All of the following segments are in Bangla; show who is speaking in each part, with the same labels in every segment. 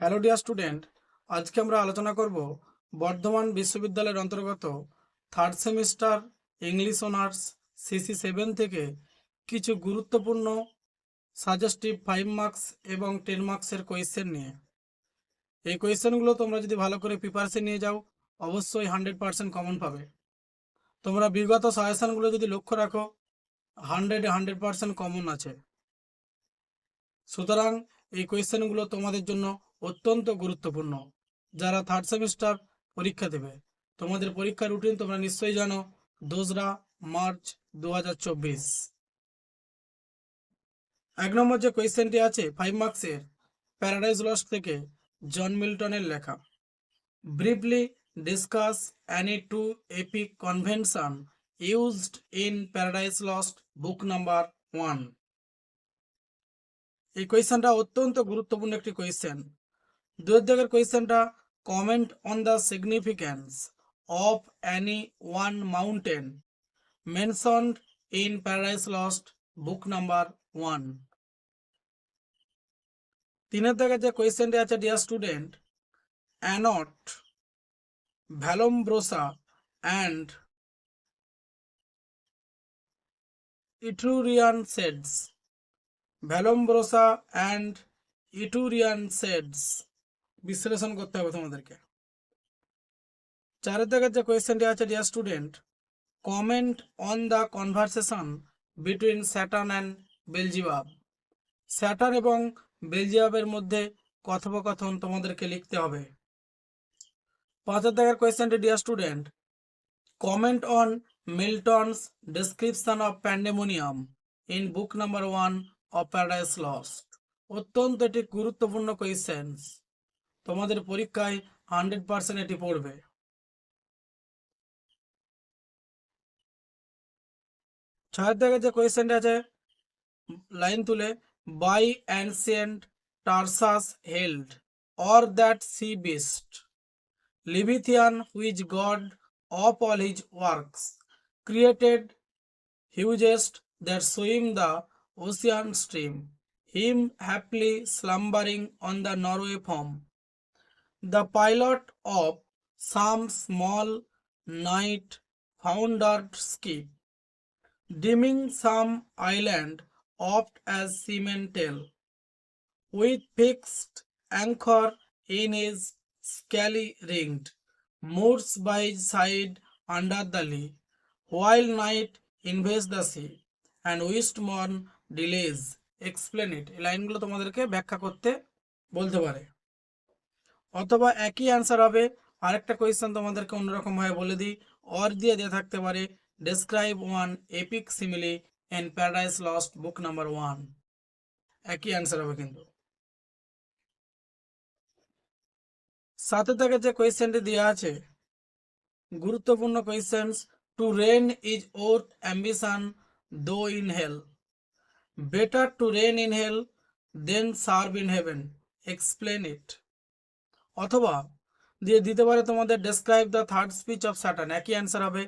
Speaker 1: হ্যালো ডিয়ার স্টুডেন্ট, আজকে আমরা আলোচনা করব বর্ধমান বিশ্ববিদ্যালয়ের অন্তর্গত third semester English honours CC-7 থেকে কিছু গুরুত্বপূর্ণ সাজেস্টিভ 5 মার্কস এবং 10 মার্কসের কোয়েশ্চেন নিয়ে। এই কোয়েশ্চেনগুলো তোমরা যদি ভালো করে প্রিপারেশন নিয়ে যাও অবশ্যই 100% কমন পাবে। তোমরা বিগত সাজেশনগুলো যদি লক্ষ্য রাখো 100% কমন আছে। সুতরাং এই কোয়েশ্চেনগুলো তোমাদের জন্য অত্যন্ত গুরুত্বপূর্ণ। যারা থার্ড সেমিস্টার পরীক্ষা দেবে, তোমাদের পরীক্ষার রুটিন তোমরা নিশ্চয়ই জানো, 2রা মার্চ 2024। 1 নম্বর যে কোয়েশ্চেনটি আছে 5 মার্কসের, প্যারাডাইজ লস্ট থেকে জন মিল্টনের লেখা। Briefly discuss any two epic convention used in paradise Lost book number 1। এই কোয়েশ্চেনটা অত্যন্ত গুরুত্বপূর্ণ একটি কোয়েশ্চেন। 2 দাগের কোয়েশ্চেনটা comment on the significance of any one mountain mentioned in Paradise Lost book number 1। 3 দাগের যে কোয়েশ্চেনটি আছে dear student, annotate Vallombrosa and Etrurian shades. Vallombrosa and Etrurian shades বিশ্লেষণ করতে হবে তোমাদেরকে। 4 দাগের যে কোয়েশ্চেনটি আছে dear student, comment on the conversation between Satan and Beelzebub. Satan এবং বেলজিয়াবের মধ্যে কথোপকথন তোমাদেরকে লিখতে হবে। 5 দাগের কোয়েশ্চেনটি dear student, comment on Milton's description of pandemonium in book number 1 of Paradise Lost. অত্যন্ত একটি গুরুত্বপূর্ণ কোয়েশ্চেন, তোমাদের পরীক্ষায় 100% এটি পড়বে। 6 দাগের যে কোয়েশ্চেনটি আছে লাইন তুলে, by ancient Tarsus held or that sea beast Leviathan which God of all his works created hugest that swim the ocean stream, him happily slumbering on the Norway foam, the pilot of some small night foundered skip, dimming some island oft as seamen tell, with fixed anchor in his scaly ringed, moors by his side under the lee, while night invests the sea, and west morn delays. Explain it. এই লাইনগুলো তোমাদেরকে ব্যাখ্যা করতে বলতে পারে, অথবা একই অ্যান্সার হবে। আরেকটা কোয়েশ্চেন তোমাদেরকে অন্যরকম ভাবে বলে দিই, অর দিয়ে দেওয়া থাকতে পারে describe one epic simile in Paradise Lost book number 1। একই অ্যান্সার হবে কিন্তু। 7 দাগের যে কোয়েশ্চেনটি দেওয়া আছে গুরুত্বপূর্ণ question, to reign is worth ambition though in hell, better to reign in hell than serve in heaven. Explain it. অথবা দিয়ে দিতে পারে তোমাদের describe the third speech of Satan. একই অ্যান্সার হবে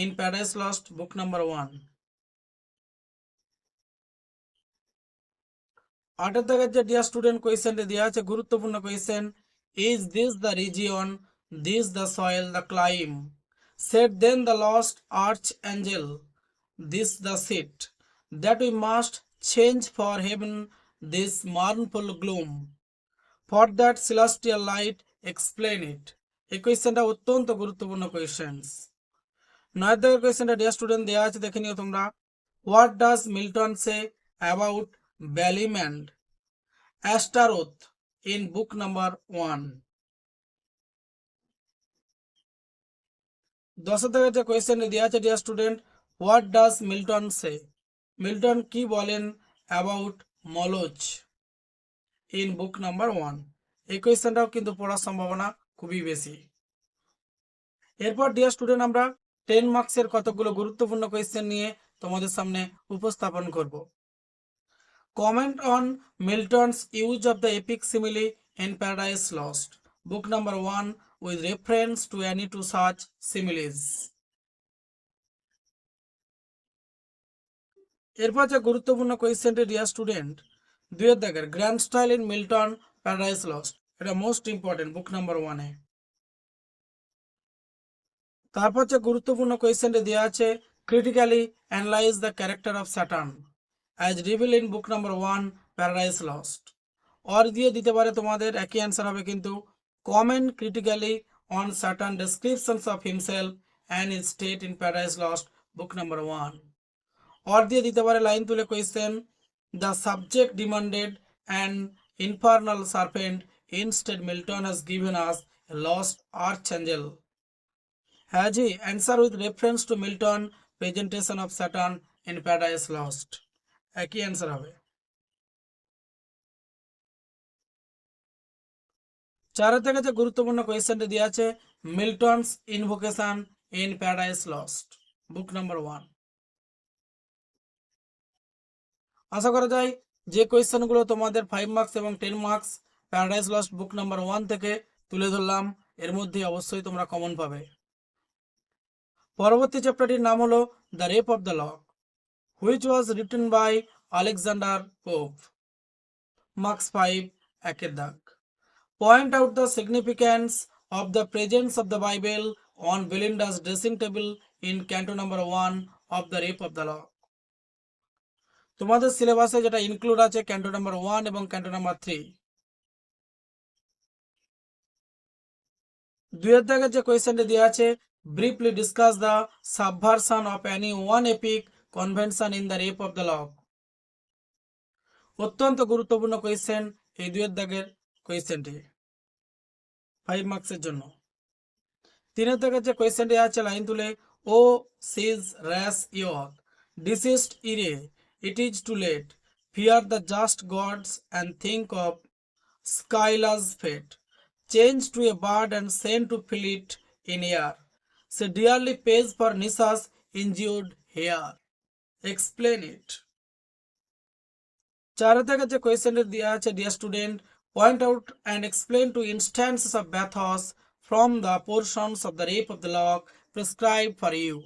Speaker 1: in Paradise Lost book number 1। 8 দাগের যে ডিয়ার স্টুডেন্ট কোয়েশ্চেনটি দেওয়া আছে গুরুত্বপূর্ণ question, is this the region, this the soil, the claim, said then the lost archangel, this the seat, that we must change for heaven this mournful gloom, for that celestial light, explain it. এই কোয়েশ্চেনটা অত্যন্ত গুরুত্বপূর্ণ কোয়েশ্চেন। 9 দাগের কোয়েশ্চেনটা ডিয়ার স্টুডেন্ট দেওয়া আছে, দেখে নিও তোমরা। What does Milton say about Baalim and Ashtaroth in book number 1। 10 দাগের যে কোয়েশ্চেনটি দেওয়া আছে dear student, what does Milton say, Milton কি বলেন about Moloch in book number 1। এই কোয়েশ্চেনটাও কিন্তু পড়ার সম্ভাবনা খুবই বেশি। এরপর ডিয়ার স্টুডেন্ট আমরা 10 মার্কসের কতগুলো গুরুত্বপূর্ণ কোয়েশ্চেন নিয়ে তোমাদের সামনে উপস্থাপন করব। Comment on Milton's use of the epic simile in Paradise Lost book number 1 with reference to any two such similes. এরপর যে গুরুত্বপূর্ণ কোয়েশ্চেনটি ডিয়ার স্টুডেন্ট, 2 দাগের grand style in Milton paradise lost. এটা মোস্ট ইম্পর্টেন্ট বুক নাম্বার 1-এ। তারপর হচ্ছে গুরুত্বপূর্ণ কোয়েশ্চেনটি দেওয়া আছে critically analyse the character of Saturn as reveal in book number 1 paradise lost. Or দিয়ে দিতে পারে তোমাদের একই অ্যান্সার হবে কিন্তু comment critically on Saturn descriptions of himself and is state in paradise lost book number 1। Or দিয়ে দিতে পারে লাইন তুলে question the subject demanded and infernal serpent instead Milton has given us a lost arch Angel has he answer with reference to Milton presentation of Saturn in paradise lost. একই অ্যান্সার হবে। 4 থেকে যে গুরুত্বপূর্ণ কোয়েশ্চেনটি দেওয়া আছে Milton's invocation in paradise lost book number 1। আশা করা যায় যে কোয়েশ্চেনগুলো তোমাদের 5 মার্কস এবং 10 marks paradise lost book number 1 থেকে তুলে ধরলাম এর মধ্যে অবশ্যই তোমরা কমন পাবে। পরবর্তী চ্যাপ্টারটির নাম হলো the rape of the lock which was written by Alexander Pope. Marks 5 একের দাগ। Point out the significance of the presence of the Bible on Belinda's dressing table in canto number 1 of the Rape of the Lock। তোমাদের সিলেবাসে যেটা ইনক্লুড আছে ক্যান্টো নাম্বার 1 এবং ক্যান্টো নাম্বার 3। দুইয়ের দাগের যে কোয়েশ্চেনটি দেওয়া আছে briefly discuss the subversion of any one epic convention in the rape of the lock. অত্যন্ত গুরুত্বপূর্ণ কোয়েশ্চেন এই দুইয়ের দাগের কোয়েশ্চেনটি 5 মার্কসের জন্য। 3-এর দাগের যে কোয়েশ্চেনটি আছে লাইন তুলে O cease rash youth desist ere it is too late fear the just gods and think of Skylar's fate, changed to a bird and sent to fill it in air. She dearly pays for Nissa's injured hair. Explain it. 4 থেকে যে কোয়েশ্চেনটি দেওয়া আছে dear student point out and explain to instances of bathos from the portions of the rape of the lock prescribed for you.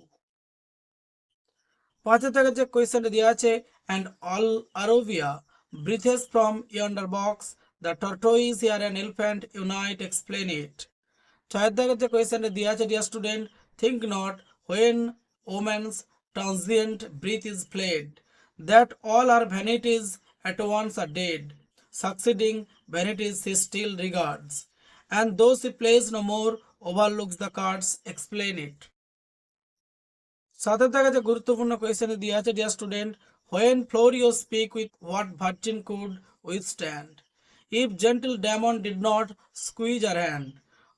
Speaker 1: 5 থেকে যে কোয়েশ্চেনটি দেওয়া আছে and all Arovia breathes from yonder box. The tortoise here an elephant unite explain it. 6 থেকে যে কোয়েশ্চেনটি দেওয়া আছে dear student think not when woman's transient breath is played that all our vanities at once are dead succeeding vanities she still regards and though she plays no more overlooks the cards explain it. 7 থেকে যে গুরুত্বপূর্ণ কোয়েশ্চেন দেওয়া আছে dear student when Florio speak with what virgin could withstand if gentle Damon did not squeeze her hand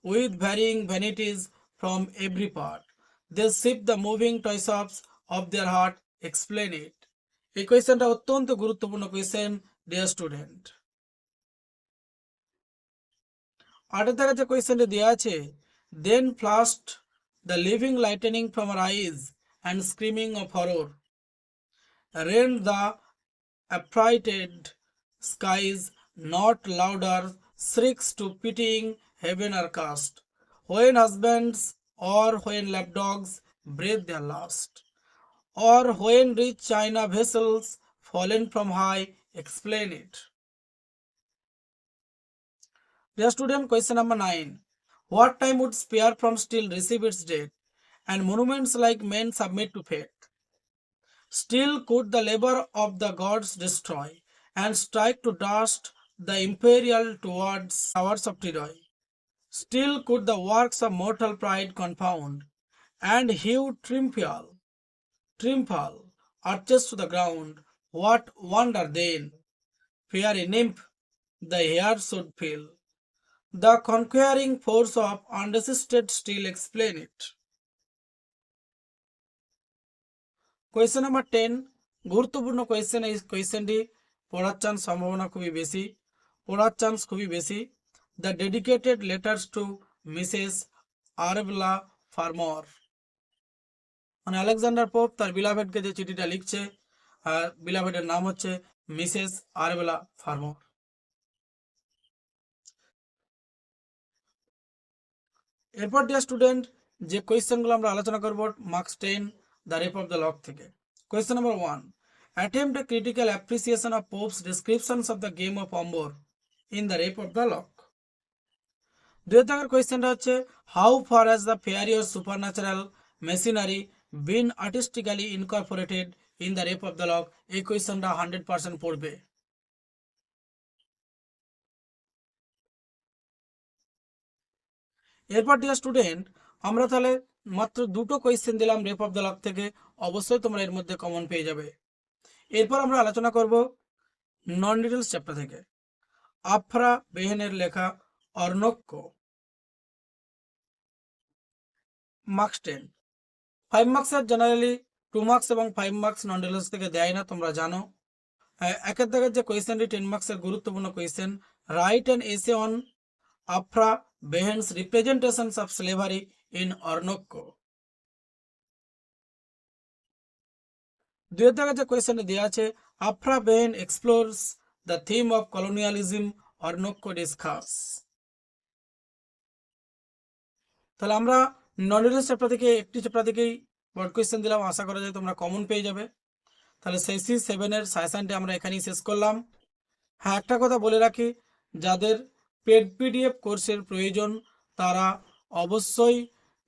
Speaker 1: with varying vanities from every part they sip the moving toyshops of their heart explain it. এই কোয়েশ্চেনটা অত্যন্ত গুরুত্বপূর্ণ কোয়েশ্চেন ডিয়ার স্টুডেন্ট। 8 থেকে যে কোয়েশ্চেনটি দেওয়া আছে then flashed the living lightning from her eyes and screaming of horror rend the affrighted skies not louder shrieks to pitying heaven are cast when husbands or when lapdogs breathe their last or when rich china vessels fallen from high explain it. Dear student, question number 9. What time would spear from steel receive its death and monuments like men submit to fate? Still could the labor of the gods destroy and strike to dust the imperial towards towers of Troy. Still could the works of mortal pride confound and hew triumphal arches to the ground. What wonder then, fairy nymph, the hair should fill the conquering force of unresisted steel explain it. Question number 10 গুরুত্বপূর্ণ কোয়েশ্চেন। এই কোয়েশ্চেনটি পড়ার চান্স খুবই বেশি the dedicated letters to Mrs Arabella Fermor মানে আলেকজান্ডার পোপ তার বিলাভেডকে যে চিঠিটা লিখছে আর বিলাভেডের নাম হচ্ছে মিসেস আরবেলা ফার্মর। এরপর ডিয়ার স্টুডেন্ট যে কোয়েশ্চেনগুলো আমরা আলোচনা করব marks 10 the rape of the Lock থেকে। Question number 1 attempt a critical appreciation of Pope's descriptions of the game of Ombor in the Rape of the Lock. দুই দাগের কোয়েশ্চেনটা হচ্ছে how far has the fairy or supernatural machinery been artistically incorporated in the rape of the Lock. এই কোয়েশ্চেনটা 100% পড়বে। এরপর ডিয়ার স্টুডেন্ট, আমরা তাহলে মাত্র দুটো কোয়েশ্চেন দিলাম রেপ অফ দ্য লক থেকে, অবশ্যই তোমরা এর মধ্যে কমন পেয়ে যাবে। এরপর আমরা আলোচনা করব নন ডিটেলস চ্যাপ্টার থেকে আফরা বেহেনের লেখা অর্ণক্য। মার্কস 10, 5 মার্কসের জেনারেলি 2 মার্কস এবং 5 মার্কস নন ডিটেলস থেকে দেয় না, তোমরা জানো। একের দাগের যে কোয়েশ্চেনটি 10 মার্কসের গুরুত্বপূর্ণ question, write an essay on Aphra Behn's representations of slavery in Oroonoko. দুই দাগের যে কোয়েশ্চেনটি দেওয়া আছে, Aphra Behn explores the theme of colonialism Oroonoko discuss. তাহলে আমরা নন ডিটেলস চ্যাপ্টার থেকে একটি চ্যাপ্টার থেকেই বড় কোয়েশ্চেন দিলাম, আশা করা যায় তোমরা কমন পেয়ে যাবে। তাহলে CC-7 এর সাজেশনটি আমরা এখানেই শেষ করলাম। হ্যাঁ, একটা কথা বলে রাখি, যাদের পেড PDF কোর্সের প্রয়োজন তারা অবশ্যই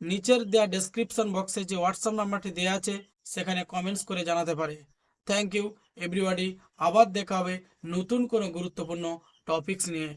Speaker 1: নিচের দেওয়া ডেসক্রিপশন বক্সে যে হোয়াটসঅ্যাপ নাম্বারটি দেওয়া আছে সেখানে কমেন্টস করে জানাতে পারে। Thank you everybody. আবার দেখা হবে নতুন কোনো গুরুত্বপূর্ণ টপিকস নিয়ে।